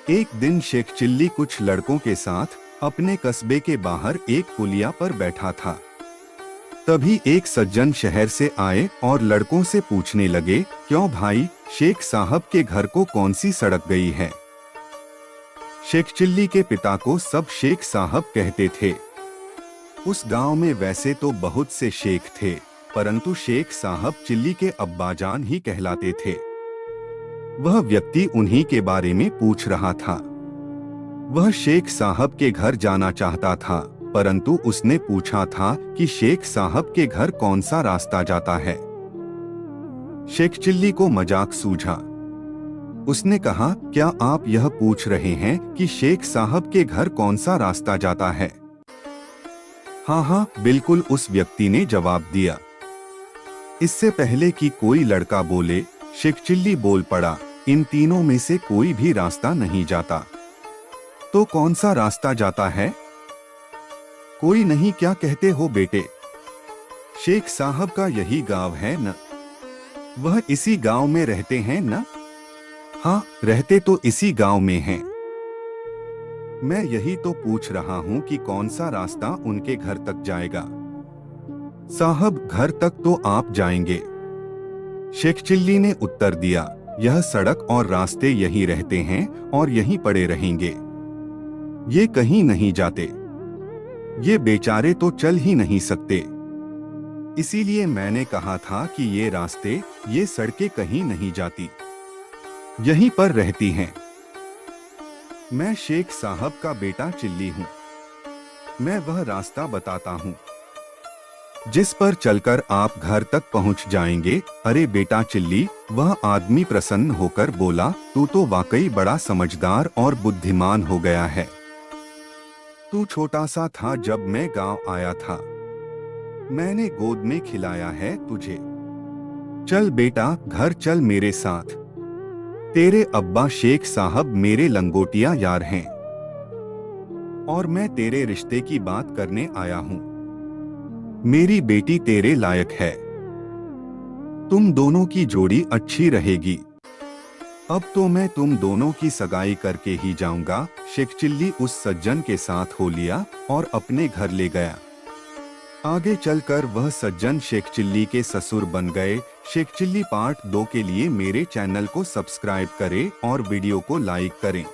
एक दिन शेख चिल्ली कुछ लड़कों के साथ अपने कस्बे के बाहर एक पुलिया पर बैठा था। तभी एक सज्जन शहर से आए और लड़कों से पूछने लगे, क्यों भाई, शेख साहब के घर को कौन सी सड़क गई है? शेख चिल्ली के पिता को सब शेख साहब कहते थे। उस गांव में वैसे तो बहुत से शेख थे, परंतु शेख साहब चिल्ली के अब्बाजान ही कहलाते थे। वह व्यक्ति उन्हीं के बारे में पूछ रहा था। वह शेख साहब के घर जाना चाहता था, परंतु उसने पूछा था कि शेख साहब के घर कौन सा रास्ता जाता है। शेख चिल्ली को मजाक सूझा। उसने कहा, क्या आप यह पूछ रहे हैं कि शेख साहब के घर कौन सा रास्ता जाता है? हाँ हाँ बिल्कुल, उस व्यक्ति ने जवाब दिया। इससे पहले कि कोई लड़का बोले, शेख चिल्ली बोल पड़ा, इन तीनों में से कोई भी रास्ता नहीं जाता। तो कौन सा रास्ता जाता है? कोई नहीं, क्या कहते हो बेटे? शेख साहब का यही गांव है न? वह इसी गांव में रहते हैं न? हाँ, रहते तो इसी गांव में हैं। मैं यही तो पूछ रहा हूं कि कौन सा रास्ता उनके घर तक जाएगा। साहब, घर तक तो आप जाएंगे। शेख चिल्ली ने उत्तर दिया, यह सड़क और रास्ते यहीं रहते हैं और यहीं पड़े रहेंगे। ये कहीं नहीं जाते। ये बेचारे तो चल ही नहीं सकते। इसीलिए मैंने कहा था कि ये रास्ते, ये सड़कें कहीं नहीं जाती, यहीं पर रहती हैं। मैं शेख साहब का बेटा चिल्ली हूँ। मैं वह रास्ता बताता हूँ जिस पर चलकर आप घर तक पहुंच जाएंगे। अरे बेटा चिल्ली, वह आदमी प्रसन्न होकर बोला, तू तो वाकई बड़ा समझदार और बुद्धिमान हो गया है। तू छोटा सा था जब मैं गांव आया था। मैंने गोद में खिलाया है तुझे। चल बेटा, घर चल मेरे साथ। तेरे अब्बा शेख साहब मेरे लंगोटिया यार हैं और मैं तेरे रिश्ते की बात करने आया हूँ। मेरी बेटी तेरे लायक है। तुम दोनों की जोड़ी अच्छी रहेगी। अब तो मैं तुम दोनों की सगाई करके ही जाऊंगा। शेख चिल्ली उस सज्जन के साथ हो लिया और अपने घर ले गया। आगे चलकर वह सज्जन शेख चिल्ली के ससुर बन गए। शेख चिल्ली पार्ट 2 के लिए मेरे चैनल को सब्सक्राइब करें और वीडियो को लाइक करें।